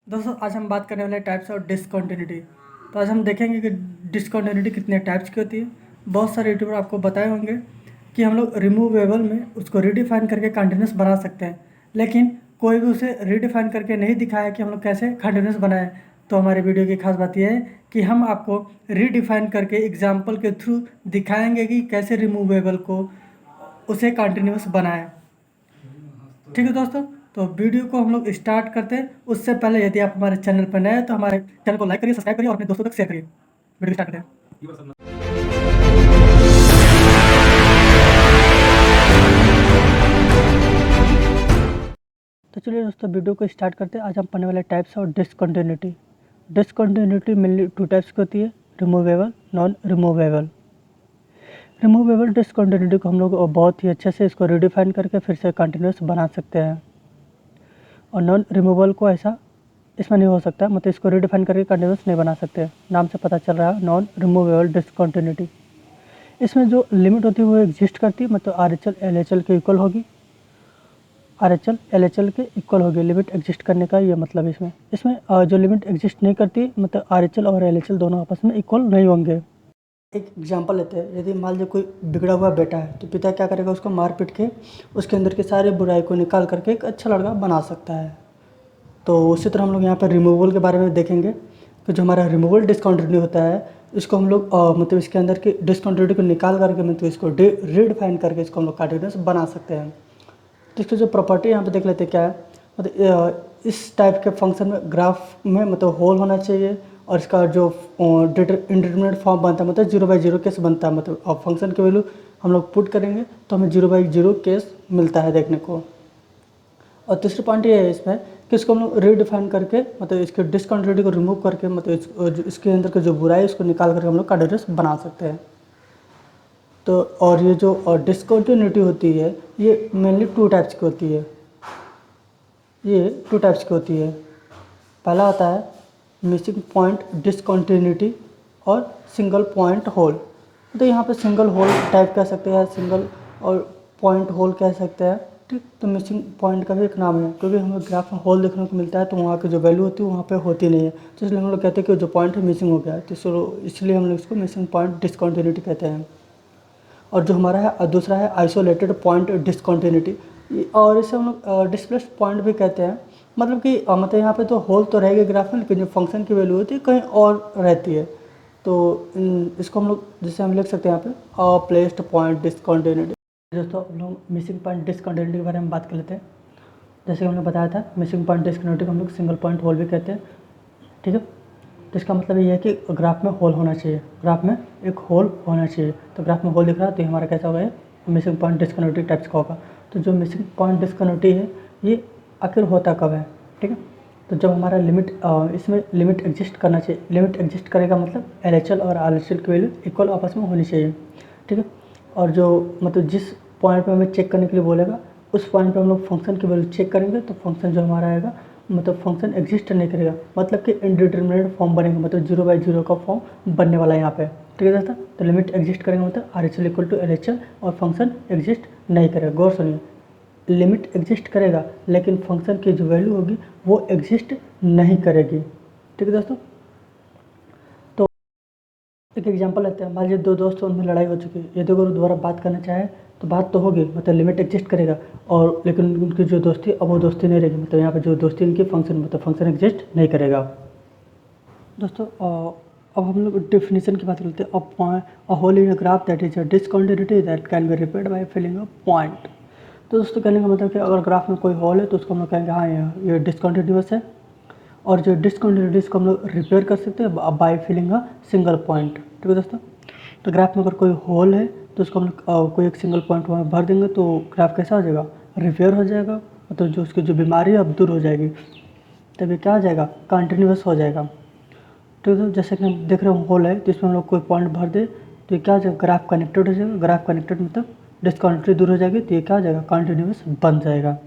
दोस्तों आज हम बात करने वाले टाइप्स ऑफ डिसकंटिन्यूटी। तो आज हम देखेंगे कि डिसकंटिन्यूटी कितने टाइप्स की होती है। बहुत सारे यूट्यूबर आपको बताए होंगे कि हम लोग रिमूवेबल में उसको रिडिफाइन करके कंटिन्यूस बना सकते हैं, लेकिन कोई भी उसे रिडिफाइन करके नहीं दिखाया कि हम लोग कैसे कंटिन्यूस बनाएं। तो हमारे वीडियो की खास बात यह है कि हम आपको रिडिफाइन करके एग्जाम्पल के थ्रू दिखाएंगे कि कैसे रिमूवेबल को उसे कंटिन्यूस बनाएं। ठीक है दोस्तों, तो वीडियो को हम लोग स्टार्ट करते हैं। उससे पहले यदि आप हमारे चैनल पर नए हैं तो हमारे चैनल को लाइक करिए, सब्सक्राइब करिए और अपने दोस्तों तक शेयर करिए। वीडियो स्टार्ट करते हैं। तो चलिए दोस्तों वीडियो को स्टार्ट करते हैं। आज हम पढ़ने वाले types of discontinuity. Discontinuity mainly two types की होती है, removable, non removable. Removable discontinuity को हम लोग बहुत ही अच्छे से इसको रिडिफाइन करके फिर से कंटिन्यूस बना सकते हैं, और नॉन रिमूवेबल को ऐसा इसमें नहीं हो सकता, मतलब इसको रिडिफाइन करके कंटिन्यूस नहीं बना सकते। नाम से पता चल रहा है नॉन रिमूवेबल डिसकंटिन्यूटी। इसमें जो लिमिट होती है वो एग्जिस्ट करती है, मतलब RHL LHL के इक्वल होगी। RHL LHL के इक्वल होगी लिमिट एग्जिस्ट करने का ये मतलब। इसमें जो लिमिट एग्जिस्ट नहीं करती, मतलब RHL और LHL दोनों आपस में इक्वल नहीं होंगे। एक एग्जांपल लेते हैं। यदि मान लीजिए कोई बिगड़ा हुआ बेटा है तो पिता क्या करेगा, उसको मार पीट के उसके अंदर की सारी बुराई को निकाल करके एक अच्छा लड़का बना सकता है। तो उसी तरह हम लोग यहाँ पर रिमूवल के बारे में देखेंगे कि जो हमारा रिमूवल डिसकंटिन्यूटी होता है, इसको हम लोग मतलब इसके अंदर की डिसकंटिन्यूटी को निकाल करके मतलब इसको रीडिफाइन करके इसको हम लोग कंटिन्यूस बना सकते हैं। तो इसकी जो प्रॉपर्टी यहाँ पे देख लेते हैं क्या है। मतलब इस टाइप के फंक्शन में ग्राफ में मतलब होल होना चाहिए, और इसका जो इंडिटरमिनेट फॉर्म बनता है मतलब 0/0 केस बनता है। मतलब अब फंक्शन की वैल्यू हम लोग पुट करेंगे तो हमें 0/0 केस मिलता है देखने को। और तीसरी पॉइंट ये है इसमें कि इसको हम लोग रीडिफाइन करके मतलब इसके डिसकंटिन्यूटी को रिमूव करके मतलब इसके अंदर के जो बुराई है उसको निकाल करके हम लोग कंटिन्यूस बना सकते हैं। तो और ये जो डिसकंटिन्यूटी होती है ये मेनली टू टाइप्स की होती है। पहला आता है मिसिंग पॉइंट डिसकंटिन्यूटी और सिंगल पॉइंट होल। तो यहाँ पे सिंगल होल टाइप कह सकते हैं, सिंगल और पॉइंट होल कह सकते हैं। ठीक, तो मिसिंग पॉइंट का भी एक नाम है, क्योंकि हमें ग्राफ में होल देखने को मिलता है तो वहाँ की जो वैल्यू होती है वहाँ पे होती नहीं है, तो इसलिए हम लोग कहते हैं कि जो पॉइंट है मिसिंग हो गया है, तो इसलिए हम लोग इसको मिसिंग पॉइंट डिसकंटिन्यूटी कहते हैं। और जो हमारा है दूसरा है आइसोलेटेड पॉइंट डिसकंटिन्यूटी, और इसे हम लोग डिस्प्लेस्ड पॉइंट भी कहते हैं। मतलब कि मतलब यहाँ पे तो होल तो रहेगी ग्राफ में, लेकिन जो फंक्शन की वैल्यू होती है कहीं और रहती है। तो इसको हम लोग जैसे हम लिख सकते हैं यहाँ पे प्लेस्ड पॉइंट डिसकंटिन्यूटी। दोस्तों हम लोग मिसिंग पॉइंट डिसकंटिन्यूटी के बारे में बात कर लेते हैं। जैसे हमने बताया था मिसिंग पॉइंट डिसकंटिन्यूटी को हम लोग सिंगल पॉइंट होल भी कहते हैं। ठीक है, तो इसका मतलब ये है कि ग्राफ में होल होना चाहिए, ग्राफ में एक होल होना चाहिए। तो ग्राफ में होल दिख रहा है तो हमारा कैसा होगा, मिसिंग पॉइंट डिसकंटिन्यूटी टाइप्स का होगा। तो जो मिसिंग पॉइंट डिसकंटिन्यूटी है ये आखिर होता कब है। ठीक है, तो जब हमारा लिमिट इसमें लिमिट एग्जिस्ट करना चाहिए। लिमिट एग्जिस्ट करेगा मतलब LHL और RHL की वैल्यू इक्वल आपस में होनी चाहिए। ठीक है, और जो मतलब जिस पॉइंट पे हमें चेक करने के लिए बोलेगा उस पॉइंट पे हम लोग फंक्शन की वैल्यू चेक करेंगे, तो फंक्शन जो हमारा आएगा मतलब फंक्शन एग्जिस्ट नहीं करेगा, मतलब कि इनडिटरमिनेट फॉर्म बनेगा, मतलब 0/0 का फॉर्म बनने वाला है यहाँ पे। ठीक है दोस्तों, तो लिमिट एग्जिस्ट करेंगे मतलब RHL इक्वल टू LHL और फंक्शन एग्जिस्ट नहीं करेगा। गौर सुनिए, लिमिट एग्जिस्ट करेगा लेकिन फंक्शन की जो वैल्यू होगी वो एग्जिस्ट नहीं करेगी। ठीक है दोस्तों, तो एक एग्जांपल लेते हैं। मान लीजिए दो दोस्त उनमें लड़ाई हो चुकी है, यदि अगर दोबारा बात करना चाहे तो बात तो होगी, मतलब लिमिट एग्जिस्ट करेगा, और लेकिन उनकी जो दोस्ती अब वो दोस्ती नहीं रहेगी, मतलब यहाँ पे जो दोस्ती इनकी फंक्शन मतलब फंक्शन एग्जिस्ट नहीं करेगा। दोस्तों अब हम लोग डेफिनेशन की बात करते हैं। A hole in a graph that is a discontinuity that can be repaired by filling a point. तो दोस्तों कहने का मतलब कि अगर ग्राफ में कोई होल है तो उसको हम लोग कहेंगे हाँ ये डिसकंटिन्यूअस है, और जो डिसकंटिन्यूटीज को हम लोग रिपेयर कर सकते हैं by filling a single point. ठीक है दोस्तों, तो ग्राफ में अगर कोई होल है तो उसको हम लोग कोई एक सिंगल पॉइंट वहाँ भर देंगे तो ग्राफ कैसा हो जाएगा, रिपेयर हो जाएगा, मतलब जो उसकी जो बीमारी है अब दूर हो जाएगी, तभी क्या हो जाएगा, कंटिन्यूअस हो जाएगा। तो जैसे कि हम देख रहे हैं होल है तो इसमें हम लोग कोई पॉइंट भर दे तो ये क्या हो जाएगा, ग्राफ कनेक्टेड हो जाएगा। ग्राफ कनेक्टेड मतलब डिसकंटिन्यूटी दूर हो जाएगी तो ये क्या हो जाएगा, कंटिन्यूअस बन जाएगा।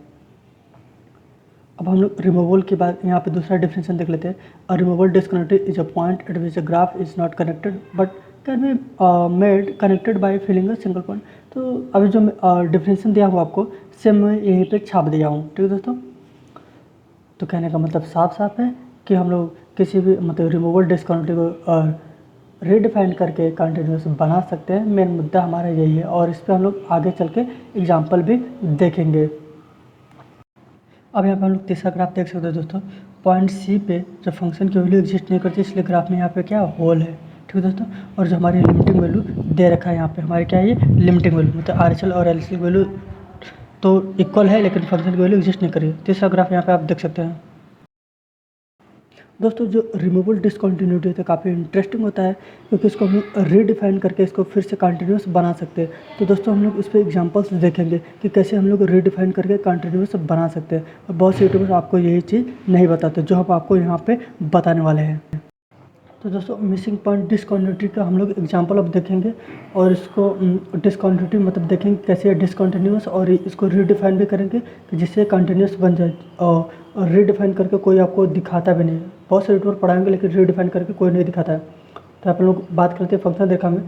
अब हम लोग रिमूवल की बात यहाँ पे दूसरा डिफिनेशन देख लेते हैं। A removal disconnected is a point at which a graph is not connected but can be made connected by filling a single point. तो अभी जो डिफिनेशन दिया हूँ आपको सेम मैं यहीं पे छाप दिया हूँ। ठीक है दोस्तों, तो कहने का मतलब साफ साफ है कि हम लोग किसी भी मतलब रिमूवल डिसकंटिन्यूटी को रीडिफाइन करके कंटिन्यूस बना सकते हैं। मेन मुद्दा हमारा यही है और इस पर हम लोग आगे चल के एग्जाम्पल भी देखेंगे। अब यहाँ पे हम लोग तीसरा ग्राफ देख सकते हैं दोस्तों। पॉइंट सी पे जो फंक्शन की वैल्यू एग्जिस्ट नहीं करती, इसलिए ग्राफ में यहाँ पे क्या होल है, ठीक है दोस्तों। और जो हमारी लिमिटिंग वैल्यू दे रखा है यहाँ पे, हमारी क्या है ये लिमिटिंग वैल्यू, मतलब RHL और LHL वैल्यू तो इक्वल है लेकिन फंक्शन की वैल्यू एग्जिस्ट नहीं करी। तीसरा ग्राफ यहाँ पे आप देख सकते हैं दोस्तों। जो रिमूवल डिसकंटिन्यूटी होता है काफ़ी इंटरेस्टिंग होता है, क्योंकि इसको हम लोग रीडिफाइन करके इसको फिर से कंटिन्यूस बना सकते हैं। तो दोस्तों हम लोग इस पर एग्जांपल्स देखेंगे कि कैसे हम लोग रीडिफाइन करके कंटिन्यूस बना सकते हैं। और बहुत से यूट्यूबर्स आपको यही चीज़ नहीं बताते, जो हम आपको यहाँ पे बताने वाले हैं। तो दोस्तों मिसिंग पॉइंट डिसकंटिन्यूटी का हम लोग एग्जांपल अब देखेंगे, और इसको डिसकंटिन्यूटी मतलब देखेंगे कैसे है डिसकंटिन्यूस, और इसको रीडिफाइन भी करेंगे कि जिससे कंटिन्यूस बन जाए। और रीडिफाइन करके कोई आपको दिखाता भी नहीं है। बहुत से यूट्यूबर पढ़ाएंगे लेकिन रीडिफाइन करके कोई नहीं दिखाता है। तो आप लोग बात करते हैं फंक्शन देखा में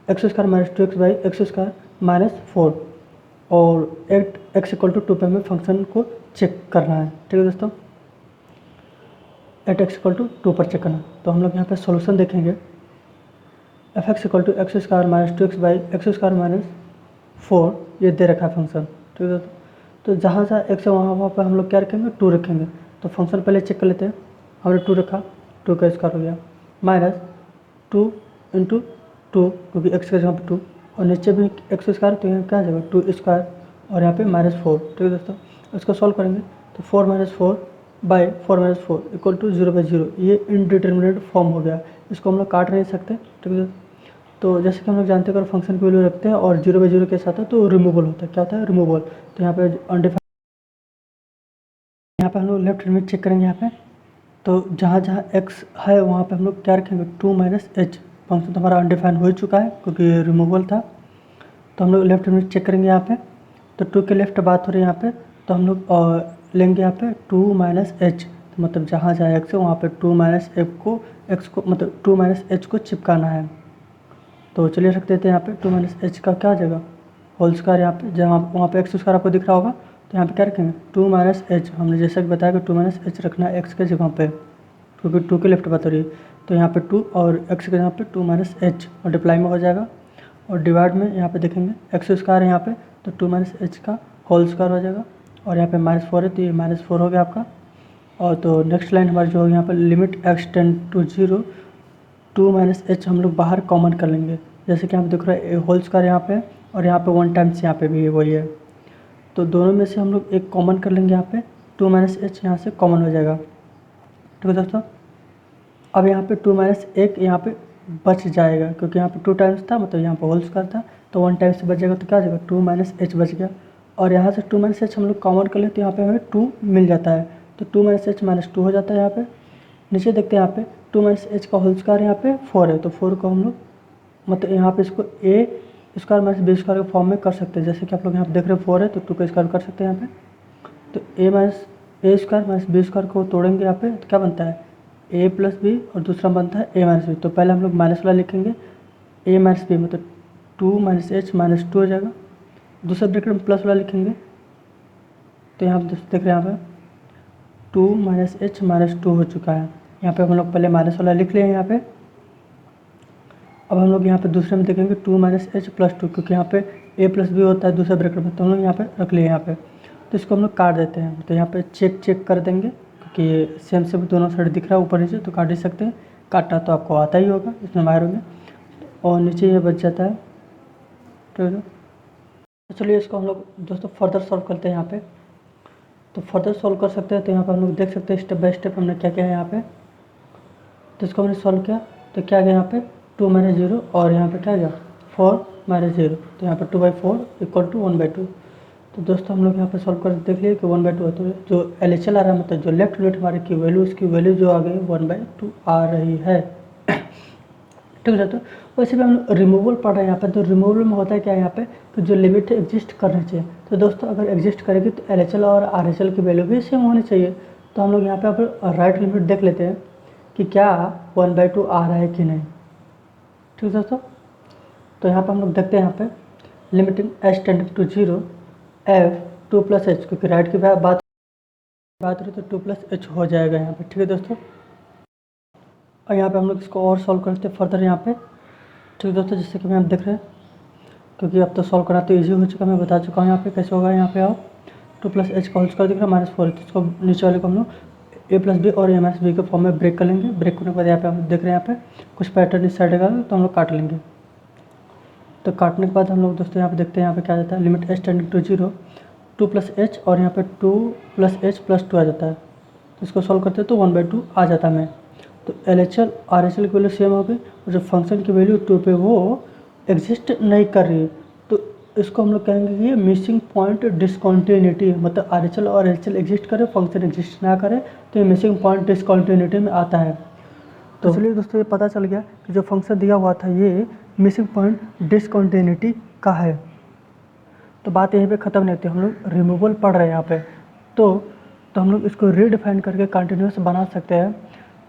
x² minus 2x by x² minus 4, और x इक्वल टू 2 पे हमें फंक्शन को चेक करना है, ठीक है दोस्तों। एट x इक्वल टू 2 पर चेक करना। तो हम लोग यहाँ पे सॉल्यूशन देखेंगे। F x equal to x² minus 2x by x² minus 4, ये दे रखा है फंक्शन, ठीक है। तो जहाँ जहाँ x है वहाँ पर हम लोग क्या रखेंगे 2 रखेंगे। तो फंक्शन पहले चेक कर लेते हैं। हमने 2 रखा, 2 का स्क्वायर हो गया माइनस 2 इंटू 2, क्योंकि x का जगह पर 2, और नीचे भी x², तो यहाँ क्या आ जाएगा 2 स्क्वायर, और यहाँ पे -4, ठीक है दोस्तों। इसको सॉल्व करेंगे तो 4 minus 4 by 4 minus 4 equal to 0/0, ये इनडिटर्मिनेट फॉर्म हो गया। इसको हम लोग काट नहीं सकते, ठीक है। तो जैसे कि हम लोग जानते हैं अगर फंक्शन की वैल्यू रखते हैं और 0/0 के साथ है तो रिमूवल होता है। क्या होता है रिमूवल। तो यहाँ पे अनडिफाइंड, यहाँ पे हम लोग लेफ्ट हैंड में चेक करेंगे। यहाँ पे तो जहाँ जहाँ x है वहाँ पे हम लोग क्या रखेंगे 2 माइनस h। फंक्शन तो हमारा अनडिफाइंड हो चुका है क्योंकि रिमूवल था। तो हम लोग लेफ्ट हैंड में चेक करेंगे यहाँ पे। तो 2 के लेफ्ट बात हो रही है यहाँ पे, तो हम लोग लेंगे यहाँ पे 2 माइनस एच। तो मतलब जहाँ जहाँ x है वहाँ पे 2 माइनस x को मतलब 2 माइनस एच को चिपकाना है। तो चलिए रख देते हैं यहाँ पे 2 माइनस एच का क्या आ जाएगा होल स्क्वायर। यहाँ पे जहाँ वहाँ पे x² आपको दिख रहा होगा, तो यहाँ पे क्या रखेंगे 2 माइनस एच। हमने जैसा कि बताया कि 2 माइनस एच रखना है x के जगह पे, क्योंकि 2 के लेफ्ट बात हो रही है। तो यहाँ पे 2 और x के जगह पे 2 माइनस एच मल्टीप्लाई में हो जाएगा, और डिवाइड में यहाँ पे देखेंगे x² है यहाँ पे, तो 2 माइनस एच का होल स्क्वायर हो जाएगा। और यहाँ पे -4 है तो ये -4 हो गया आपका। और तो नेक्स्ट लाइन हमारी जो होगी यहाँ पर limit x tend to 0, 2 minus h हम लोग बाहर कॉमन कर लेंगे। जैसे कि यहाँ पे दिख रहा है होल स्क्वायर यहाँ पे, और यहाँ पे 1 टाइम्स यहाँ पे भी वही है। तो दोनों में से हम लोग एक कॉमन कर लेंगे। यहाँ पे 2 माइनस एच यहाँ से कॉमन हो जाएगा, ठीक है दोस्तों। अब यहाँ पे 2 माइनस एक यहाँ पे बच जाएगा, क्योंकि यहाँ पे 2 टाइम्स था, मतलब यहाँ पे होल स्क्वायर था, तो 1 टाइम्स से बच जाएगा। तो क्या आ जाएगा 2 माइनस एच बच गया। और यहाँ से 2 माइनस एच हम लोग कॉमन कर लेते हैं, यहाँ पे हमें 2 मिल जाता है। तो 2 माइनस एच माइनस 2 हो जाता है। यहाँ पे नीचे देखते हैं, यहाँ पे 2 माइनस एच का होल स्क्वायर यहाँ पे 4 है, तो 4 को हम लोग मतलब यहाँ पे इसको a² माइनस b² के फॉर्म में कर सकते हैं। जैसे कि आप लोग यहाँ पे देख रहे हैं 4 है तो 2 का स्क्वायर कर सकते हैं यहाँ पे। तो a² माइनस b² को तोड़ेंगे यहाँ पे, तो क्या बनता है a प्लस बी, और दूसरा बनता है a माइनस बी। तो पहले हम लोग माइनस वाला लिखेंगे a माइनस बी, मतलब 2 माइनस एच माइनस 2 हो जाएगा। दूसरा ब्रैकेट में प्लस वाला लिखेंगे, तो यहाँ पे देख रहे हैं यहाँ पे 2 माइनस एच माइनस 2 हो चुका है। यहाँ पे हम लोग पहले माइनस वाला लिख लिए हैं यहाँ पे। अब हम लोग यहाँ पे दूसरे में देखेंगे 2 माइनस एच प्लस 2, क्योंकि यहाँ पे a प्लस बी होता है दूसरे ब्रैकेट में, तो हम लोग यहाँ पे रख लिए यहाँ पे। तो इसको हम लोग काट देते हैं। तो यहाँ पे चेक कर देंगे, क्योंकि ये सेम से दोनों साइड दिख रहा है ऊपर नीचे, तो काट ही सकते हैं। काटना तो आपको आता ही होगा, इसमें माहिर होंगे। और नीचे ये बच जाता है, ठीक है। तो चलिए इसको हम लोग दोस्तों फर्दर सॉल्व करते हैं यहाँ पे। तो फर्दर सॉल्व कर सकते हैं। तो यहाँ पर हम लोग देख सकते हैं स्टेप बाय स्टेप हमने क्या किया है यहाँ पे। तो इसको हमने सॉल्व किया तो क्या गया यहाँ पे 2 माइनस 0, और यहाँ पे क्या गया 4 माइनस 0। तो यहाँ पे 2/4 इक्वल टू 1/2। तो दोस्तों हम लोग यहाँ पे सॉल्व कर देख लिए कि 1/2 है। तो जो LHL आ रहा है, मतलब जो लेफ्ट लिमिट हमारे की वैल्यू, उसकी वैल्यू जो आ गई 1/2 आ रही है, ठीक है। तो वैसे भी हम लोग रिमूवल पढ़ रहे हैं यहाँ पे। तो रिमूवल में होता है क्या यहाँ पे, तो जो लिमिट एग्जिस्ट करनी चाहिए। तो दोस्तों अगर एग्जिस्ट करेगी तो LHL और RHL की वैल्यू भी सेम होनी चाहिए। तो हम लोग यहाँ पे अब राइट लिमिट देख लेते हैं कि क्या 1/2 आ रहा है कि नहीं, ठीक है दोस्तों। तो यहाँ पे हम लोग देखते हैं यहाँ पे limiting h tending to 0 f 2 plus h, क्योंकि राइट की बात बात करें तो 2+h हो जाएगा यहाँ पे। ठीक है दोस्तों, और यहाँ पे हम लोग इसको और सॉल्व करते हैं फर्दर यहाँ पे। ठीक है दोस्तों, जैसे कि मैं आप देख रहे हैं, क्योंकि अब तो सॉल्व करा तो ईजी हो चुका, मैं बता चुका हूँ यहाँ पे कैसे होगा। यहाँ पे आओ, 2+h का होल स्क्वायर दिख रहा है -4, तो इसको नीचे वाले को हम लोग a+b और a-b के फॉर्म में ब्रेक कर लेंगे। ब्रेक करने के बाद यहाँ पे हम देख रहे हैं यहाँ पे कुछ पैटर्न इस साइड का, तो हम लोग काट लेंगे। तो काटने के बाद हम लोग दोस्तों यहाँ पे देखते हैं यहाँ पे क्या जाता है, limit h tending to 0, 2+h और यहाँ पे 2+h+2 आ जाता है। तो इसको सॉल्व करते हैं तो 1/2 आ जाता है। तो LHL RHL की वैल्यू सेम होगी, और जो फंक्शन की वैल्यू 2 पे वो एग्जिस्ट नहीं कर रही है, तो इसको हम लोग कहेंगे कि ये मिसिंग पॉइंट डिसकॉन्टिन्यूटी है। मतलब RHL और LHL एग्जिस्ट करे, फंक्शन एग्जिस्ट ना करे, तो ये मिसिंग पॉइंट डिसकॉन्टिन्यूटी में आता है। तो चलिए दोस्तों, ये पता चल गया कि जो फंक्शन दिया हुआ था ये मिसिंग पॉइंट डिसकॉन्टिन्यूटी का है। तो बात यहीं पे ख़त्म नहीं होती, हम लोग रिमूवल पढ़ रहे हैं यहाँ पे। तो हम लोग इसको रीडिफाइन करके कंटिन्यूस बना सकते हैं।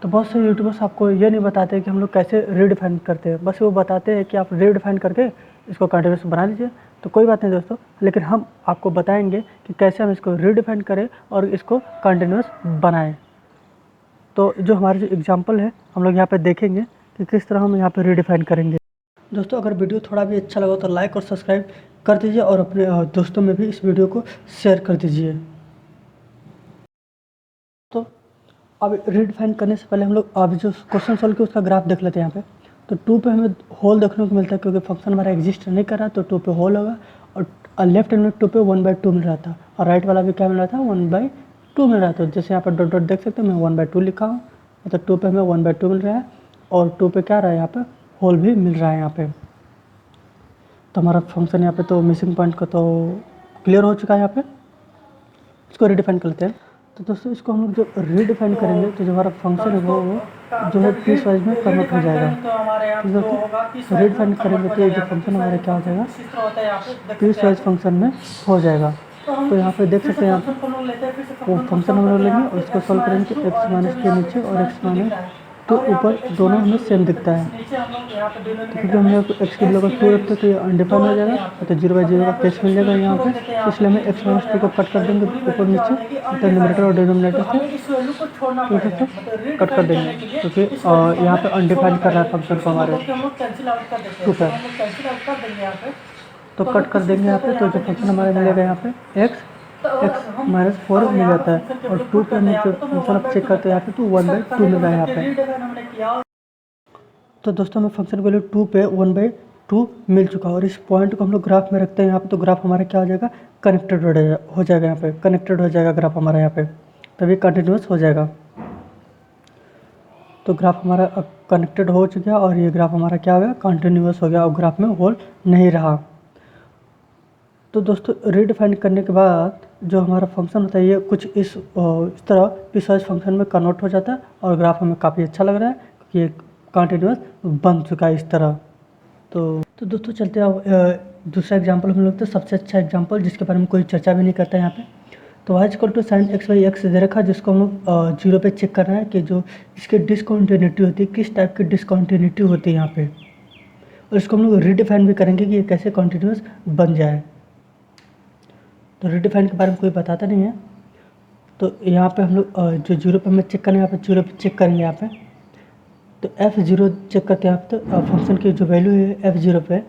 तो बहुत से यूट्यूबर्स आपको ये नहीं बताते कि हम लोग कैसे रीडिफाइन करते हैं, बस वो बताते हैं कि आप रीडिफाइन करके इसको कंटिन्यूस बना लीजिए। तो कोई बात नहीं दोस्तों, लेकिन हम आपको बताएंगे कि कैसे हम इसको रीडिफाइन करें और इसको कंटिन्यूस बनाएं। तो जो हमारे जो एग्जाम्पल है हम लोग यहाँ पे देखेंगे कि किस तरह हम यहाँ पे रीडिफाइन करेंगे। दोस्तों, अगर वीडियो थोड़ा भी अच्छा लगा तो लाइक और सब्सक्राइब कर दीजिए, और अपने दोस्तों में भी इस वीडियो को शेयर कर दीजिए। तो अब रीडिफाइन करने से पहले हम लोग अभी जो क्वेश्चन सॉल्व किया उसका ग्राफ देख लेते हैं यहाँ पे। तो 2 पे हमें होल देखने को मिलता है, क्योंकि फंक्शन हमारा एग्जिस्ट नहीं कर रहा, तो 2 पे होल होगा। और लेफ्ट हैंड में 2 पे 1/2 मिल रहा था, और राइट वाला भी क्या मिल रहा था, 1/2 मिल रहा था। जैसे यहाँ पर डॉट डॉट देख सकते हैं, मैं 1/2 लिखा हूँ, मतलब 2 पे हमें 1/2 मिल रहा है, और 2 पे क्या रहा है, यहाँ पे होल भी मिल रहा है यहाँ पे। तो हमारा फंक्शन यहाँ पे तो मिसिंग पॉइंट का तो क्लियर हो चुका है। यहाँ पे इसको रीडिफाइन कर लेते हैं। तो दोस्तों, इसको हम लोग जो रीडिफाइन करेंगे तो जो हमारा फंक्शन है वो जो है पीस वाइज में कन्वर्ट हो जाएगा। तो दोस्तों, रीडिफाइन करेंगे तो ये जो फंक्शन हमारा क्या हो जाएगा, पीस वाइज फंक्शन में हो जाएगा। तो यहाँ पे देख सकते हैं, यहाँ वो फंक्शन हम लोग लेंगे और इसको सॉल्व करेंगे तो x - के नीचे और x - तो ऊपर दोनों हमें सेम दिखता है। तो क्योंकि हम लोग x की वैल्यू को 2 रखते हैं तो ये अनडिफाइन हो जाएगा, तो 0/0 का केस मिल जाएगा यहाँ पे। इसलिए हमें x - 2 को कट कर देंगे ऊपर नीचे, तो न्यूमरेटर और डिनोमिनेटर से कट कर देंगे, क्योंकि यहाँ पे अनडिफाइन कर रहा है फंक्शन को हमारे 2 पे। तो कट कर देंगे यहाँ पे, तो जो फंक्शन हमारे मिलेगा यहाँ पे x -4 मिल जाता है, और 2 पे हमें जो फंक्शन आप चेक करते हैं यहाँ पे तो 1/2 मिल रहा है यहाँ पे। तो दोस्तों, हमें फंक्शन वैल्यू 2 पे 1/2 मिल चुका है, और इस पॉइंट को हम लोग ग्राफ में रखते हैं यहाँ पे। तो ग्राफ हमारा क्या हो जाएगा, कनेक्टेड हो जाएगा यहाँ पे, कनेक्टेड हो जाएगा ग्राफ हमारा यहाँ पे, तभी कंटिन्यूस हो जाएगा। तो ग्राफ हमारा अब कनेक्टेड हो चुका है, और ये ग्राफ हमारा क्या हो गया, कंटिन्यूस हो गया, और ग्राफ में होल नहीं रहा। तो दोस्तों, रीडिफाइन करने के बाद जो हमारा फंक्शन होता है ये कुछ इस तरह पीसवाइज फंक्शन में कन्वर्ट हो जाता है, और ग्राफ हमें काफ़ी अच्छा लग रहा है क्योंकि ये कंटिन्यूस बन चुका है इस तरह। तो दोस्तों, चलते हैं दूसरा एग्जांपल हम लोग, तो सबसे अच्छा एग्जांपल जिसके बारे में कोई चर्चा भी नहीं करता है यहाँ पे। तो y = sin x/x दे रखा है, जिसको हम लोग 0 पे चेक कर रहे हैं कि जो इसकी डिसकॉन्टिन्यूटी होती है, किस टाइप की डिसकॉन्टिन्यूटी होती है यहाँ पे, और इसको हम लोग रीडिफाइन भी करेंगे कि ये कैसे कंटिन्यूस बन जाए। तो रीडिफाइन के बारे में कोई बताता नहीं है, तो यहाँ पे हम लोग जो 0 पे हमें चेक करना है, यहाँ पे 0 पे चेक करेंगे यहाँ पे। तो f0 चेक करते हैं आप, तो फंक्शन की जो वैल्यू है f0 पे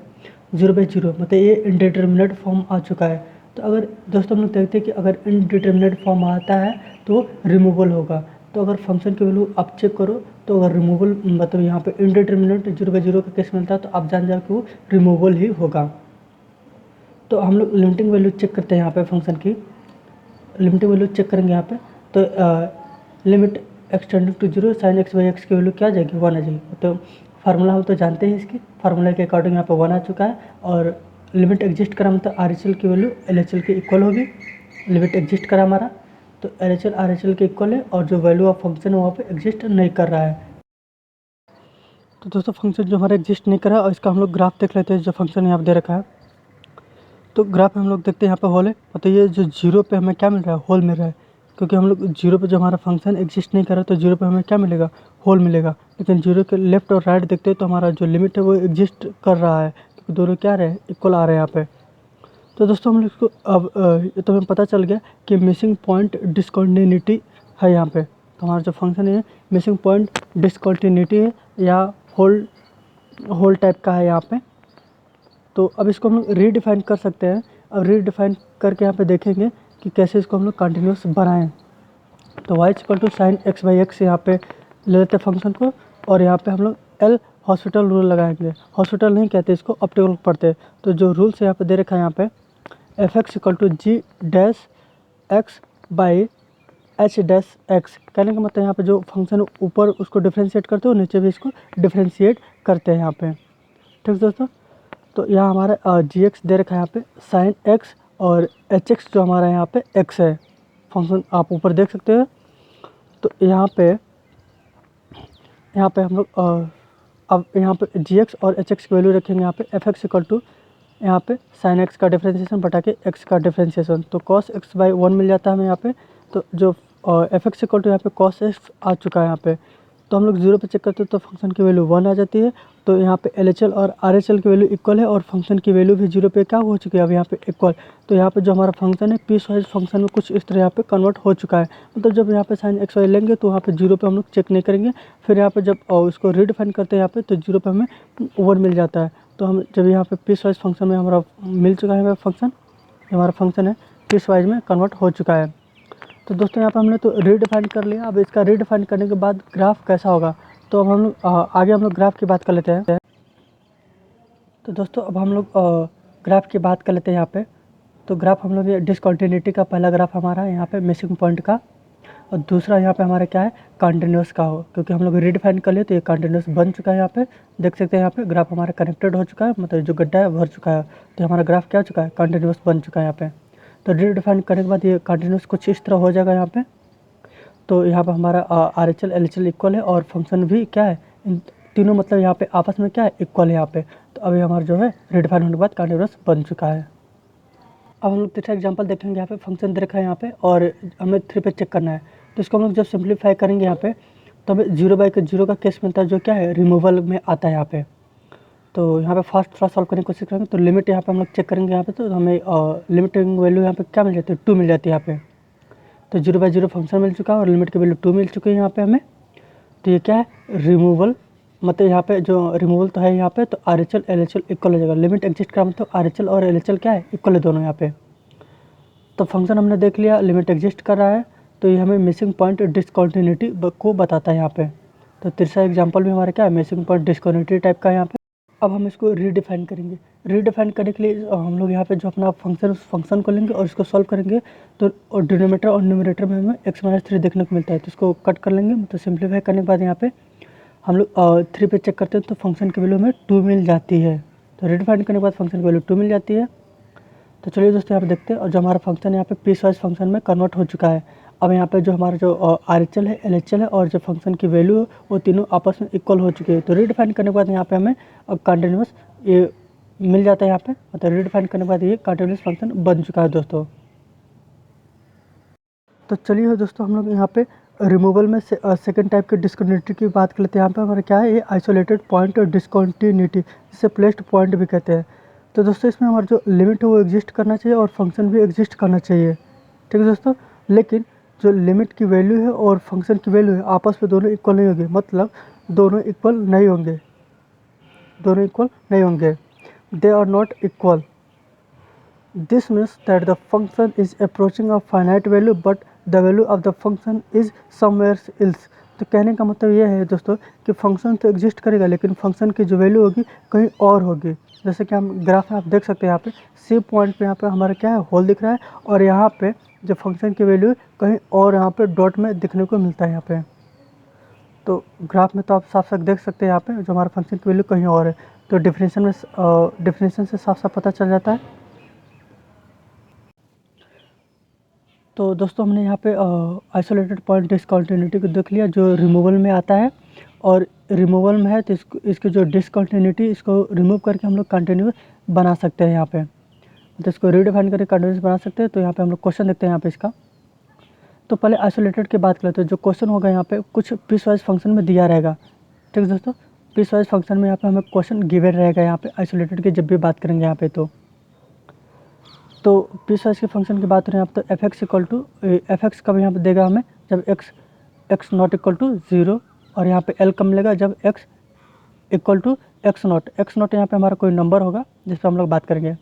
0/0, मतलब ये इनडिटर्मिनेट फॉर्म आ चुका है। तो अगर दोस्तों हम लोग देखते हैं कि अगर इनडिटर्मिनेट फॉर्म आता है तो रिमूवल होगा। तो अगर फंक्शन की वैल्यू आप चेक करो, तो अगर रिमूवल मतलब यहाँ पे इनडिटर्मिनेट 0/0 का केस मिलता है, तो आप जान जाओ कि वो रिमूवल ही होगा। तो हम लोग लिमिटिंग वैल्यू चेक करते हैं यहाँ पे, फंक्शन की लिमिटिंग वैल्यू चेक करेंगे यहाँ पे। तो limit x tending to 0 sin x/x की वैल्यू क्या आ जाएगी, 1 आ जाएगी। तो फार्मूला हम तो जानते हैं, इसकी फार्मूला के अकॉर्डिंग यहाँ पे 1 आ चुका है, और लिमिट एग्जिस्ट करा मतलब RHL की वैल्यू LHL के इक्वल होगी। लिमिट एग्जिस्ट करा हमारा, तो LHL RHL के इक्वल है, और जो वैल्यू ऑफ फंक्शन है वहाँ पे एग्जिस्ट नहीं कर रहा है। तो दोस्तों, फंक्शन जो हमारा एग्जिस्ट नहीं कर रहा है, और इसका हम लोग ग्राफ देख लेते हैं। जो फंक्शन यहाँ पे दे रखा है, तो ग्राफ में हम लोग देखते हैं यहाँ पे होल है, मतलब ये जो 0 पे हमें क्या मिल रहा है, होल मिल रहा है। क्योंकि हम लोग 0 पे जो हमारा फंक्शन एग्जिस्ट नहीं कर रहा, तो 0 पे हमें क्या मिलेगा, होल मिलेगा। लेकिन 0 के लेफ्ट और राइट देखते हैं तो हमारा जो लिमिट है वो एग्जिस्ट कर रहा है, क्योंकि दोनों क्या रहे, इक्वल आ रहे हैं यहाँ पे। तो दोस्तों हम लोग इसको अब ये तो हमें पता चल गया कि मिसिंग पॉइंट डिसकंटिन्यूटी है यहाँ पे। तो हमारा जो फंक्शन है मिसिंग पॉइंट डिसकंटिन्यूटी है या होल टाइप का है यहाँ पे। तो अब इसको हम लोग रीडिफाइन कर सकते हैं। अब रीडिफाइन करके यहाँ पे देखेंगे कि कैसे इसको हम लोग कंटिन्यूस बनाएं। तो y equal to sine x by x यहाँ पे ले लेते हैं फंक्शन को, और यहाँ पे हम लोग एल हॉस्पिटल रूल लगाएंगे। हॉस्पिटल नहीं कहते इसको, ऑप्टिकल पढ़ते हैं। तो जो रूल्स यहाँ पे दे रखा है यहाँ पे f x equal to g dash x by h dash x, कहने का मतलब यहाँ पे जो फंक्शन ऊपर उसको डिफ्रेंशिएट करते हो, नीचे भी इसको डिफ्रेंशिएट करते हैं यहाँ पे। ठीक दोस्तों, तो यहाँ हमारा जी एक्स दे रखा है यहाँ पे साइन एक्स, और एच एक्स जो हमारा यहाँ पे एक्स है फंक्शन आप ऊपर देख सकते हैं। तो यहाँ पे हम लोग अब यहाँ पे जी एक्स और एच एक्स की वैल्यू रखेंगे यहाँ पे एफ एक्स इक्वल टू यहाँ पे साइन एक्स का डिफ्रेंशिएशन बटा के एक्स का डिफ्रेंशिएशन। तो कॉस एक्स बाई 1 मिल जाता है हमें यहाँ पे। तो जो एफ एक्स इक्वल टू यहाँ पे कॉस एक्स आ चुका है यहाँ पे। तो हम लोग 0 पे चेक करते हैं तो फंक्शन की वैल्यू 1 आ जाती है। तो यहाँ पे एल एच एल और आर एच एल की वैल्यू इक्वल है, और फंक्शन की वैल्यू भी 0 पे क्या हो चुकी है अब यहाँ पे इक्वल। तो यहाँ पे जो हमारा फंक्शन है पीस वाइज फंक्शन में कुछ इस तरह यहाँ पे कन्वर्ट हो चुका है। मतलब जब यहाँ पे साइन एक्स वाई लेंगे तो यहाँ पे 0 पे हम लोग चेक नहीं करेंगे। फिर यहाँ पे जब उसको रीडिफाइन करते हैं यहाँ पे तो 0 पे हमें 1 मिल जाता है। तो हम जब यहाँ पे पीस वाइज फंक्शन में हमारा मिल चुका है, हमारा फंक्शन हमारा फंक्शन है पीस वाइज में कन्वर्ट हो चुका है। तो दोस्तों यहाँ पे हमने तो रीडिफाइन कर लिया। अब इसका रीडिफाइन करने के बाद ग्राफ कैसा होगा, तो अब हम लोग आगे हम लोग ग्राफ की बात कर लेते हैं। तो दोस्तों अब हम लोग ग्राफ की बात कर लेते हैं यहाँ पे। तो ग्राफ हम लोग ये डिसकंटिन्यूटी का पहला ग्राफ हमारा है यहाँ पे मिसिंग पॉइंट का, और दूसरा यहाँ पे हमारा क्या है कंटिन्यूस का हो, क्योंकि हम लोग रीडिफाइन कर लिए तो ये कंटिन्यूस बन चुका है। यहाँ पे देख सकते हैं यहाँ पे ग्राफ हमारा कनेक्टेड हो चुका है, मतलब जो गड्ढा है भर चुका है। तो हमारा ग्राफ क्या हो चुका है कंटिन्यूस बन चुका है यहाँ पे। तो रीडिफाइन करने के बाद ये कंटिन्यूस कुछ इस तरह हो जाएगा यहाँ पे। तो यहाँ पे हमारा R H L L H L equal है, और फंक्शन भी क्या है इन तीनों मतलब यहाँ पे आपस में क्या है इक्वल है यहाँ पे। तो अभी हमारा जो है रीडिफाइन होने के बाद कंटिन्यूस बन चुका है। अब हम लोग तीसरा एग्जांपल देखेंगे। यहाँ पे फंक्शन दे रखा है यहाँ पे, और हमें 3 पे चेक करना है। तो इसको हम लोग जब सिंप्लीफाई करेंगे यहाँ पे तो हमें 0/0 का केस मिलता है, जो क्या है रिमूवल में आता है यहाँ पे। तो यहाँ पे फास्ट थोड़ा सॉल्व करने की कोशिश करेंगे। तो लिमिट यहाँ पे हम लोग चेक करेंगे यहाँ पे, तो हमें लिमिटिंग वैल्यू यहाँ पे क्या मिल जाती है 2 मिल जाती है यहाँ पे। तो 0/0 फंक्शन मिल चुका है और लिमिट की वैल्यू 2 मिल चुकी है यहाँ पे हमें। तो ये क्या है रिमूवल, मतलब यहाँ पे जो रिमूवल तो है यहाँ पे। तो R H L L H L equal हो जाएगा। लिमिट एग्जिस्ट का मतलब आर एच एल और एल एच एल क्या है इक्वल है दोनों यहाँ पे। तो फंक्शन हमने देख लिया, लिमिट एग्जिस्ट कर रहा है, तो ये हमें मिसिंग पॉइंट डिसकंटिन्यूटी को बताता है यहाँ पे। तो तीसरा एग्जांपल भी हमारा क्या है मिसिंग पॉइंट डिसकंटिन्यूटी टाइप का है यहाँ पे। अब हम इसको रीडिफाइन करेंगे। रीडिफाइन करने के लिए हम लोग यहाँ पे जो अपना फंक्शन उस फंक्शन को लेंगे और इसको सॉल्व करेंगे। तो और डिनोमिनेटर और न्यूमरेटर में हमें x-3 देखने को मिलता है, तो इसको कट कर लेंगे। तो सिंप्लीफाई करने के बाद यहाँ पे हम लोग 3 पे चेक करते हैं तो फंक्शन की वैल्यू हमें 2 मिल जाती है। तो रीडिफाइन करने के बाद फंक्शन की वैल्यू 2 मिल जाती है। तो चलिए दोस्तों यहाँ पे देखते हैं, और जो हमारा फंक्शन है यहाँ पे पीस वाइज फंक्शन में कन्वर्ट हो चुका है। अब यहाँ पे जो हमारा जो आर एच एल है एल एच एल है और जो फंक्शन की वैल्यू है वो तीनों आपस में इक्वल हो चुके हैं। तो रीडिफाइन करने के बाद यहाँ पे हमें अब कंटिन्यूस ये मिल जाता है यहाँ पे, मतलब रीडिफाइन करने के बाद ये कंटिन्यूस फंक्शन बन चुका है दोस्तों। तो चलिए दोस्तों हम लोग यहाँ पे रिमूवल में सेकंड टाइप के डिसकंटिन्यूटी की बात कर लेते हैं। यहाँ पे हमारा क्या है ये आइसोलेटेड पॉइंट डिसकंटिन्यूटी, जिसे प्लेस्ड पॉइंट भी कहते हैं। तो दोस्तों इसमें हमारा जो लिमिट है वो एग्जिस्ट करना चाहिए और फंक्शन भी एग्जिस्ट करना चाहिए, ठीक है दोस्तों। लेकिन जो लिमिट की वैल्यू है और फंक्शन की वैल्यू है आपस में दोनों इक्वल नहीं होंगे, मतलब दोनों इक्वल नहीं होंगे, दोनों इक्वल नहीं होंगे, they are not equal. This means that the function is approaching a finite value but the value of the function is somewhere else। तो कहने का मतलब ये है दोस्तों कि फंक्शन तो एग्जिस्ट करेगा लेकिन फंक्शन की जो वैल्यू होगी कहीं और होगी। जैसे कि हम ग्राफ में आप देख सकते हैं यहाँ पे सी पॉइंट पे यहाँ पे हमारा क्या है होल दिख रहा है, और यहाँ पे जो फंक्शन की वैल्यू है कहीं और यहाँ पे डॉट में दिखने को मिलता है यहाँ पे। तो ग्राफ में तो आप साफ साफ देख सकते हैं यहाँ पे जो हमारा फंक्शन की वैल्यू कहीं और है। तो डिफरेंशिएशन से साफ साफ पता चल जाता है। तो दोस्तों हमने यहाँ पे आइसोलेटेड पॉइंट डिसकंटिन्यूटी को देख लिया जो रिमूवल में आता है, और रिमूवल में है तो इसकी जो डिसकंटिन्यूटी इसको रिमूव करके हम लोग कंटिन्यूस बना सकते हैं यहाँ पे। तो इसको रीडिफाइन करके कंटिन्यूस बना सकते हैं। तो यहाँ पे हम लोग क्वेश्चन देखते हैं यहाँ पे इसका। तो पहले आइसोलेटेड की बात करते हैं। जो क्वेश्चन होगा यहाँ पे कुछ पीस वाइज फंक्शन में दिया रहेगा, ठीक है दोस्तों। पीस वाइज फंक्शन में यहाँ पे हमें क्वेश्चन गिवन रहेगा यहाँ पे आइसोलेटेड की जब भी बात करेंगे यहाँ पे। तो तो पीस वाइज के फंक्शन की बात करें यहाँ पे, तो f x equal to f x कब यहाँ पे देगा हमें, जब एक्स नॉट इक्वल टू 0, और यहाँ पे एल कब मिलेगा, जब x equal to x naught यहाँ पे हमारा कोई नंबर होगा जिस पर हम लोग बात करेंगे।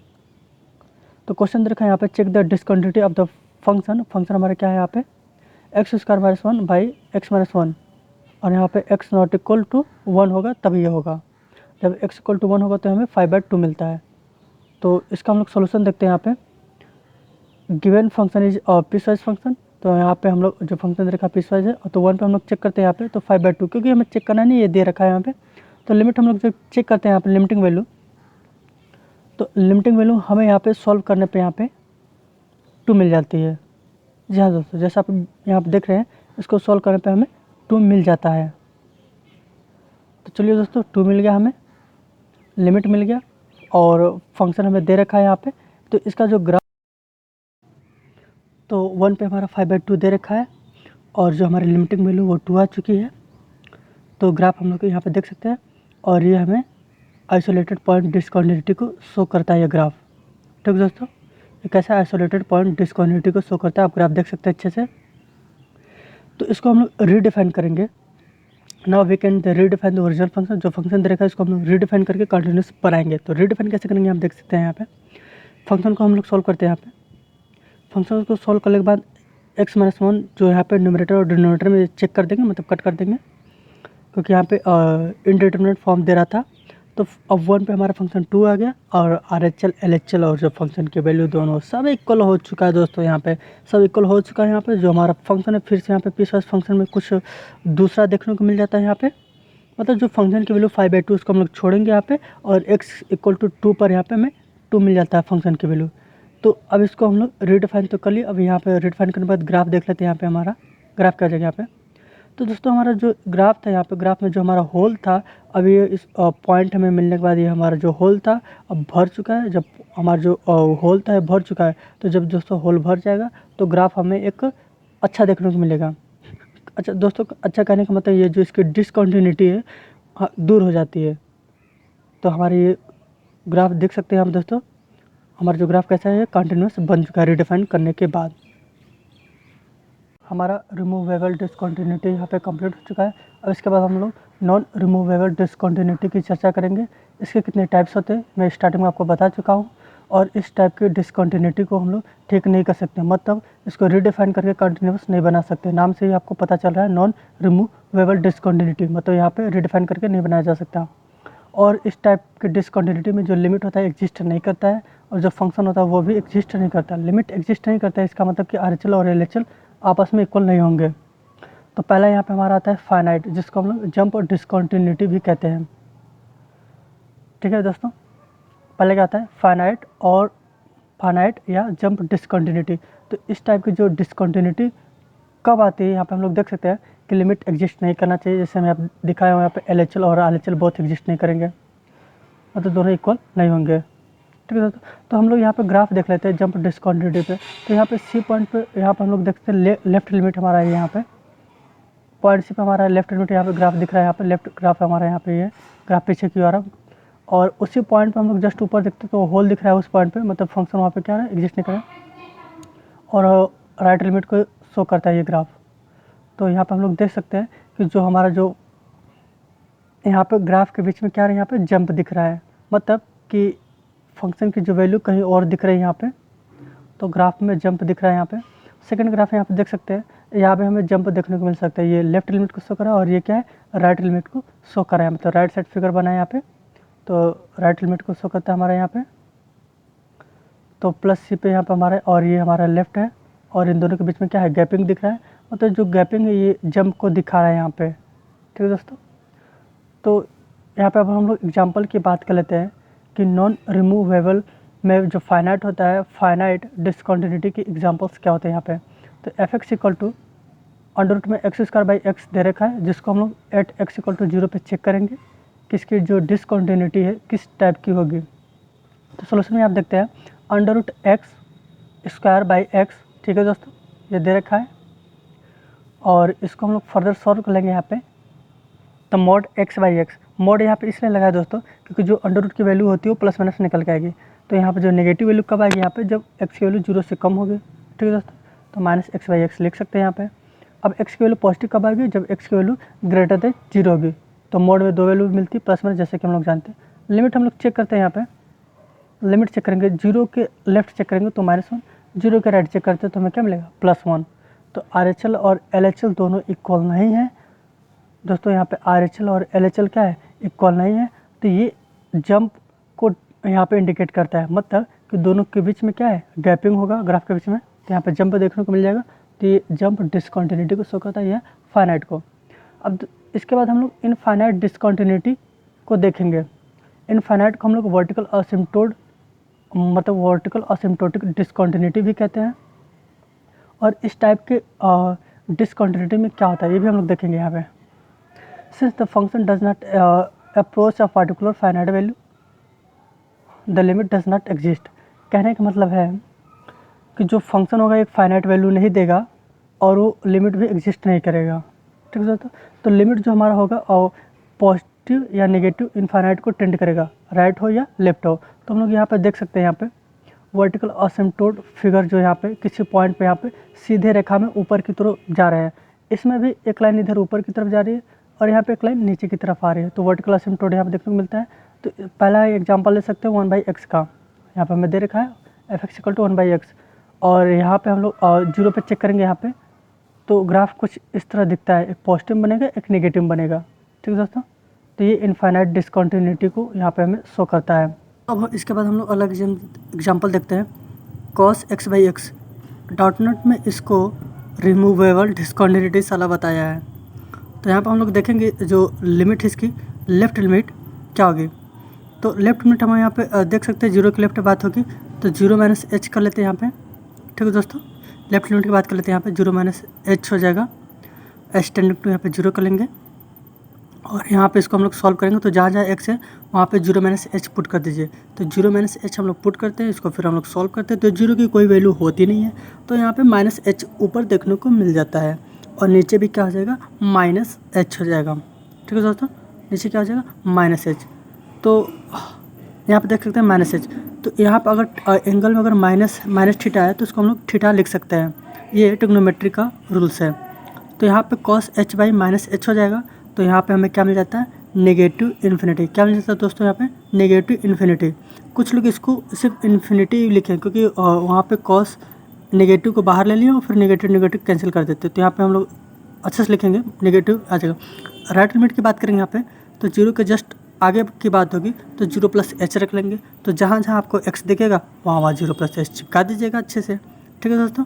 तो क्वेश्चन देखा यहाँ पे, check the discontinuity of the function हमारा क्या है यहाँ पे, x square minus 1 by x minus 1, और यहाँ पे एक्स नॉट इक्वल टू 1 होगा तब ये होगा, जब एक्स इक्वल टू 1 होगा तो हमें 5/2 मिलता है। तो इसका हम लोग सोल्यूशन देखते हैं यहाँ पे, given function is peace wise function, तो यहाँ पे हम लोग जो फंक्शन दे रखा है पीस वाइज है, तो 1 पे हम लोग चेक करते हैं यहाँ पे, तो 5/2, क्योंकि हमें चेक करना नहीं, ये दे रखा है यहाँ पे, तो लिमिट हम लोग जो चेक करते हैं यहाँ पे लिमिटिंग वैल्यू, तो लिमिटिंग वैल्यू हमें यहाँ पे सॉल्व करने पे यहाँ पे 2 मिल जाती है। जी हाँ दोस्तों, जैसा आप यहाँ पे देख रहे हैं, इसको सॉल्व करने पे हमें 2 मिल जाता है। तो चलिए दोस्तों, 2 मिल गया हमें, लिमिट मिल गया, और फंक्शन हमें दे रखा है यहाँ पे, तो इसका जो ग्राफ, तो 1 पे हमारा 5/2 दे रखा है, और जो हमारी लिमिटिंग वैल्यू वो 2 आ चुकी है। तो ग्राफ हम लोग यहाँ पे देख सकते हैं, और ये हमें आइसोलेटेड पॉइंट डिसकंटिन्यूटी को शो करता है ये ग्राफ। ठीक दोस्तों, ये कैसा आइसोलेटेड पॉइंट डिसकंटिन्यूटी को शो करता है, आप ग्राफ देख सकते हैं अच्छे से। तो इसको हम लोग रीडिफाइन करेंगे। Now we can redefine the original function, जो फंक्शन दे रखा है इसको हम लोग रीडिफाइन करके कंटिन्यूस बनाएंगे। तो रीडिफाइन कैसे करेंगे आप देख सकते हैं यहाँ पे, फंक्शन को हम लोग सॉल्व करते हैं यहाँ पे। फंक्शन को सॉल्व करने के बाद एक्स माइनस 1 जो यहाँ पे न्यूमरेटर और डिनोमिनेटर में चेक कर देंगे, मतलब कट कर देंगे, क्योंकि यहाँ पे इनडिटरमिनेट फॉर्म दे रहा था। तो अब 1 पे हमारा फंक्शन 2 आ गया, और RHL LHL और जो फंक्शन की वैल्यू दोनों सब इक्वल हो चुका है दोस्तों। यहाँ पे सब इक्वल हो चुका है। यहाँ पे जो हमारा फंक्शन है, फिर से यहाँ पे पीस वाइज फंक्शन में कुछ दूसरा देखने को मिल जाता है यहाँ पे, मतलब जो फंक्शन की वैल्यू 5/2 उसको हम लोग छोड़ेंगे यहाँ पे, और x इक्वल टू 2 पर यहाँ पे हमें 2 मिल जाता है फंक्शन की वैल्यू। तो अब इसको हम लोग रीडिफाइन तो कर लिए। अब यहाँ पे रीडिफाइन करने के बाद ग्राफ देख लेते हैं। यहाँ पे हमारा ग्राफ क्या आ जाएगा यहाँ पे, तो दोस्तों हमारा जो ग्राफ था यहाँ पे, ग्राफ में जो हमारा होल था, अभी इस पॉइंट हमें मिलने के बाद ये हमारा जो होल था अब भर चुका है। जब हमारा जो होल था भर चुका है, तो जब दोस्तों होल भर जाएगा तो ग्राफ हमें एक अच्छा देखने को मिलेगा। अच्छा दोस्तों, अच्छा कहने का मतलब ये जो इसकी डिसकंटिन्यूटी है दूर हो जाती है। तो हमारी ये ग्राफ देख सकते हैं आप दोस्तों, हमारा जो ग्राफ कैसा है, कंटिन्यूस बन चुका है रिडिफाइन करने के बाद। हमारा रिमूवेबल डिसकंटिन्यूटी यहाँ पे कंप्लीट हो चुका है। अब इसके बाद हम लोग नॉन रिमूवेबल डिसकंटिन्यूटी की चर्चा करेंगे। इसके कितने टाइप्स होते हैं मैं स्टार्टिंग में आपको बता चुका हूँ, और इस टाइप की डिसकंटिन्यूटी को हम लोग ठीक नहीं कर सकते, मतलब इसको रिडिफाइन करके कंटिन्यूस नहीं बना सकते। नाम से ही आपको पता चल रहा है नॉन रिमूवेबल डिसकंटिन्यूटी, मतलब यहाँ पे रिडिफाइन करके नहीं बनाया जा सकता। और इस टाइप के डिसकंटिन्यूटी में जो लिमिट होता है एग्जिस्ट नहीं करता है, और जो फंक्शन होता है वो भी एग्जिस्ट नहीं करता। लिमिट एग्जिस्ट नहीं करता है, इसका मतलब कि RHL और LHL आपस में इक्वल नहीं होंगे। तो पहला यहाँ पे हमारा आता है फाइनाइट, जिसको हम लोग जंप और डिसकंटिन्यूटी भी कहते हैं। ठीक है दोस्तों, पहले क्या आता है फाइनाइट या जंप डिसकंटिन्यूटी। तो इस टाइप की जो डिसकंटिन्यूटी कब आती है, यहाँ पे हम लोग देख सकते हैं कि लिमिट एग्जिस्ट नहीं करना चाहिए। जैसे मैं आप दिखाया हूँ यहाँ पे LHL और RHL बोथ एग्जिस्ट नहीं करेंगे, मतलब दोनों इक्वल नहीं होंगे। ठीक है दोस्तों, तो हम लोग यहाँ पे ग्राफ देख लेते हैं जंप डिसकंटिन्यूटी पे। तो यहाँ पे सी पॉइंट पे यहाँ पे हम लोग देखते हैं लेफ्ट लिमिट हमारा है, यहाँ पे पॉइंट सी पे हमारा लेफ्ट लिमिट यहाँ पे ग्राफ दिख रहा है। यहाँ पे लेफ्ट ग्राफ हमारा यहाँ पे ये ग्राफ पीछे की ओर, और उसी पॉइंट पे हम लोग जस्ट ऊपर देखते हैं तो होल दिख रहा है उस पॉइंट पे, मतलब फंक्शन वहाँ पे क्या है, एग्जिस्ट नहीं कर रहा है, और राइट लिमिट को शो करता है ये ग्राफ। तो यहाँ पे हम लोग देख सकते हैं कि जो हमारा जो यहाँ पे ग्राफ के बीच में क्या है, यहाँ पे जंप दिख रहा है, मतलब कि फंक्शन की जो वैल्यू कहीं और दिख रही है यहाँ पे, तो ग्राफ में जंप दिख रहा है यहाँ पे। सेकंड ग्राफ यहाँ पे देख सकते हैं, यहाँ पे हमें जंप देखने को मिल सकता है। ये लेफ्ट लिमिट को शो कर रहा है, और ये क्या है, राइट लिमिट को शो कर रहा है, मतलब राइट साइड फिगर बना है यहाँ पे, तो राइट लिमिट को शो करता है हमारा यहाँ पे। तो प्लस सी पे यहाँ पे हमारा, और ये हमारा लेफ्ट है, और इन दोनों के बीच में क्या है, गैपिंग दिख रहा है, मतलब जो गैपिंग है ये जंप को दिखा रहा है यहाँ पे। ठीक है दोस्तों, तो यहाँ पे अब हम लोग एग्जाम्पल की बात कर लेते हैं कि नॉन रिमूवेबल में जो फाइनाइट होता है, फाइनाइट डिसकंटिन्यूटी की एग्जांपल्स क्या होते हैं यहाँ पे। तो f x equal to under root में x² दे रखा है, जिसको हम लोग एट x इक्वल टू 0 पे चेक करेंगे कि इसकी जो डिसकंटिन्यूटी है किस टाइप की होगी। तो सोल्यूशन में आप देखते हैं अंडर रूट x²/x, ठीक है दोस्तों, ये दे रखा है, और इसको हम लोग फर्दर सॉल्व कर लेंगे यहाँ पे। तो mod x/x, mod यहाँ पे इसलिए लगाया दोस्तों क्योंकि जो अंडर रूट की वैल्यू होती है वो प्लस माइनस निकल के आएगी। तो यहाँ पे जो नेगेटिव वैल्यू कब आएगी, यहाँ पे जब x की वैल्यू 0 से कम होगी। ठीक है दोस्तों, तो माइनस एक्स बाई एक्स लिख सकते हैं यहाँ पे। अब x की वैल्यू पॉजिटिव कब आएगी, जब x की वैल्यू ग्रेटर देन 0 होगी। तो मोड में दो वैल्यू मिलती है, प्लस माइनस, जैसे कि हम लोग जानते हैं। लिमिट हम लोग चेक करते हैं, यहाँ पे लिमिट चेक करेंगे, 0 के लेफ्ट चेक करेंगे तो -1, 0 के राइट चेक करते हैं तो हमें क्या मिलेगा, +1। तो RHL और LHL दोनों इक्वल नहीं है दोस्तों। यहाँ पे RHL और LHL क्या है, इक्वल नहीं है। तो ये जंप को यहाँ पे इंडिकेट करता है, मतलब कि दोनों के बीच में क्या है, गैपिंग होगा ग्राफ के बीच में। तो यहाँ पे जंप देखने को मिल जाएगा। तो ये जंप डिसकंटिन्यूटी को शो करता है, या फाइनाइट को। अब इसके बाद हम लोग इनफाइनाइट डिसकंटिन्यूटी को देखेंगे। इनफाइनाइट को हम लोग वर्टिकल असिम्प्टोड, मतलब वर्टिकल असिम्प्टोटिक डिसकंटिन्यूटी भी कहते हैं। और इस टाइप के डिसकंटिन्यूटी में क्या होता है, ये भी हम लोग देखेंगे यहाँ पे। Since the function does not approach a particular finite value, the limit does not exist. कहने का मतलब है कि जो फंक्शन होगा एक फाइनाइट वैल्यू नहीं देगा और वो लिमिट भी एग्जिस्ट नहीं करेगा। ठीक है दोस्तों, तो लिमिट जो हमारा होगा और पॉजिटिव या नेगेटिव इनफाइनाइट को टेंड करेगा, राइट हो या लेफ्ट हो। तो हम लोग यहाँ पे देख सकते हैं, यहाँ पे वर्टिकल असिम्प्टोट फिगर जो यहाँ पे किसी पॉइंट पे यहाँ पे सीधे रेखा में ऊपर की तरफ जा रहे हैं। इसमें भी एक लाइन इधर ऊपर की तरफ जा रही है और यहाँ पे एक लाइन नीचे की तरफ आ रही है। तो वर्टिकल असिम्प्टोट यहाँ पे देखने को मिलता है। तो पहला एग्जांपल ले सकते हैं 1/x का। यहाँ पे हमें दे रखा है f(x = 1/x) और यहाँ पे हम लोग 0 पे चेक करेंगे यहाँ पे, तो ग्राफ कुछ इस तरह दिखता है, एक पॉजिटिव बनेगा, एक नेगेटिव बनेगा। ठीक है दोस्तों, तो ये इनफाइनाइट डिसकंटिन्यूटी को यहाँ पे हमें शो करता है। अब इसके बाद हम लोग अलग एग्जांपल देखते हैं। cos x/x, डॉटनेट में इसको रिमूवेबल डिसकंटिन्यूटी साला बताया है। तो यहाँ पर हम लोग देखेंगे जो लिमिट है इसकी, लेफ्ट लिमिट क्या होगी। तो लेफ्ट लिमिट हम यहाँ पे देख सकते हैं, 0 की लेफ्ट बात होगी तो 0 - h कर लेते हैं यहाँ पे। ठीक है दोस्तों, लेफ्ट लिमिट की बात कर लेते हैं, यहाँ पे 0 - h हो जाएगा। h टेंडिंग टू यहाँ पे 0 कर लेंगे और यहाँ पे इसको हम लोग सॉल्व करेंगे। तो जहाँ जहाँ x है वहाँ पे 0 - h पुट कर दीजिए। तो 0 - h हम लोग पुट करते हैं, इसको फिर हम लोग सॉल्व करते हैं। तो 0 की कोई वैल्यू होती नहीं है, तो यहाँ पे -h ऊपर देखने को मिल जाता है और नीचे भी क्या हो जाएगा, -h हो जाएगा। ठीक है दोस्तों, नीचे क्या हो जाएगा, -h। तो यहाँ पे देख सकते हैं -h। तो यहाँ पर अगर एंगल में अगर माइनस थीटा है तो उसको हम लोग थीटा लिख सकते हैं। ये ट्रिग्नोमेट्री का रूल्स है। तो यहाँ पे cos h/-h हो जाएगा। तो यहाँ पे हमें क्या मिल जाता है, नेगेटिव इन्फिनिटी। क्या मिल जाता है दोस्तों, यहाँ पे नेगेटिव इन्फिनिटी। कुछ लोग इसको सिर्फ इन्फिनिटी लिखें क्योंकि वहाँ पे cos नेगेटिव को बाहर ले लिया और फिर नेगेटिव कैंसिल कर देते। तो यहाँ पे हम लोग अच्छे से लिखेंगे, नेगेटिव आ जाएगा। राइट लिमिट की बात करेंगे यहाँ पे, तो 0 के जस्ट आगे की बात होगी तो 0 + h रख लेंगे। तो जहाँ जहाँ आपको x दिखेगा वहाँ 0 + h चिपका दीजिएगा अच्छे से। ठीक है दोस्तों,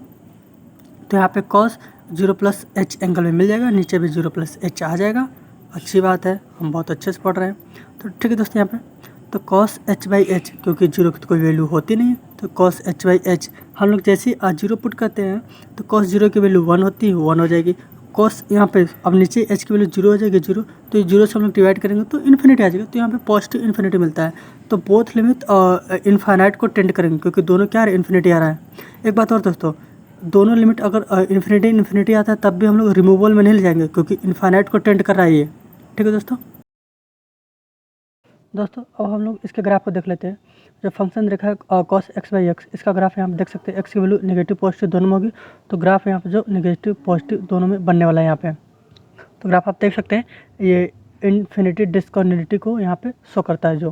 तो यहाँ पे cos 0 + h एंगल में मिल जाएगा, नीचे भी 0 + h आ जाएगा। अच्छी बात है, हम बहुत अच्छे से पढ़ रहे हैं। तो ठीक है दोस्तों, यहाँ पे तो cos h/h, क्योंकि 0 की तो कोई वैल्यू होती नहीं है, तो cos h/h हम लोग जैसे ही 0 पुट करते हैं तो cos 0 की वैल्यू 1 होती है, 1 हो जाएगी। cos यहाँ पे अब नीचे h की वैल्यू 0 हो जाएगी, 0। तो ये 0 से हम लोग डिवाइड करेंगे तो इन्फिनिटी आ जाएगा। तो यहाँ पे पॉजिटिव इन्फिनिटी मिलता है। तो बोथ लिमिट इनफाइनाइट को टेंड करेंगे क्योंकि दोनों क्या है, इन्फिनिटी आ रहा है। एक बात और दोस्तों, दोनों लिमिट अगर इन्फिनिटी आता है तब भी हम लोग रिमूवल में नहीं ले जाएंगे क्योंकि इनफाइनाइट को टेंड कर रहा है ये। ठीक है दोस्तों, अब हम लोग इसके ग्राफ को देख लेते हैं। जो फंक्शन देखा है cos x/x, इसका ग्राफ यहाँ पे देख सकते हैं। x की वैल्यू नेगेटिव पॉजिटिव दोनों में होगी, तो ग्राफ यहाँ पे जो नेगेटिव पॉजिटिव दोनों में बनने वाला है यहाँ पे। तो ग्राफ आप देख सकते हैं, ये इन्फिनिटी डिसकंटिन्यूटी को यहाँ पे शो करता है जो।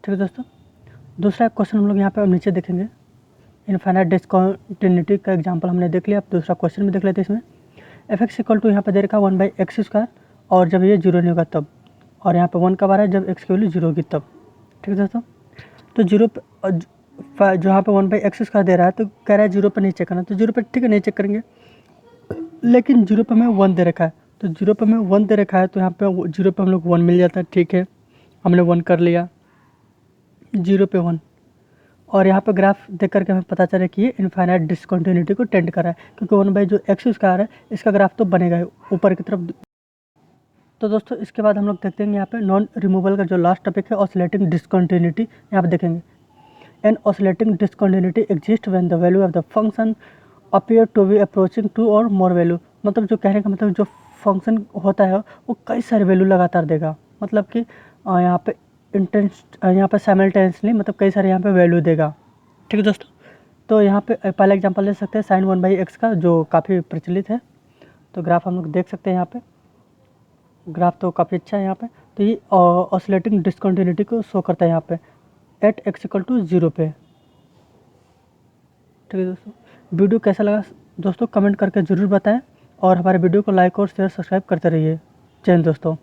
ठीक है दोस्तों, दूसरा क्वेश्चन हम लोग यहाँ पे नीचे देखेंगे। इनफाइनाइट डिसकंटिन्यूटी का एग्जांपल हमने देख लिया, अब दूसरा क्वेश्चन भी देख लेते हैं। इसमें f(x = यहाँ पे दे रखा 1/x², और जब ये 0 नहीं होगा तब, और यहाँ पे 1 कब आ रहा है, जब x की वैल्यू 0 होगी तब। ठीक है दोस्तों, तो 0 पे जो यहाँ पे 1/x² दे रहा है तो कह रहा है 0 पर नहीं चेक करना, तो 0 पर ठीक है नहीं चेक करेंगे, लेकिन 0 पर हमें 1 दे रखा है। तो 0 पर हमें 1 दे रखा है तो यहाँ पे 0 पर हम लोग 1 मिल जाता है। ठीक है, हमने 1 कर लिया, 0 पे 1, और यहाँ पे ग्राफ देख करके हमें पता चला कि ये इनफाइनाइट डिसकंटिन्यूटी को टेंड कर रहा है क्योंकि 1 जो x² है इसका ग्राफ तो बनेगा ऊपर की तरफ। तो दोस्तों इसके बाद हम लोग देखते हैं यहाँ पे नॉन रिमूवल का जो लास्ट टॉपिक है, ऑसिलेटिंग डिसकंटिन्यूटी। यहाँ पे देखेंगे, an oscillating discontinuity exist when the value of the function appear to be approaching 2 और मोर वैल्यू। मतलब जो कहने का मतलब जो फंक्शन होता है वो कई सारे वैल्यू लगातार देगा। मतलब कि यहाँ पे इंटेंस यहाँ पे साइमल्टेनियसली मतलब कई सारे यहाँ पे वैल्यू देगा। ठीक है दोस्तों, तो यहाँ पे पहला एग्जांपल ले सकते हैं साइन 1/x का, जो काफ़ी प्रचलित है। तो ग्राफ हम लोग देख सकते हैं यहाँ पे, ग्राफ तो काफ़ी अच्छा है यहाँ पे। तो ये ऑसिलेटिंग डिसकंटिन्यूटी को शो करता है यहाँ पे एट x=0 पे। ठीक है दोस्तों, वीडियो कैसा लगा दोस्तों कमेंट करके ज़रूर बताएं, और हमारे वीडियो को लाइक और शेयर सब्सक्राइब करते रहिए। जय हिंद दोस्तों।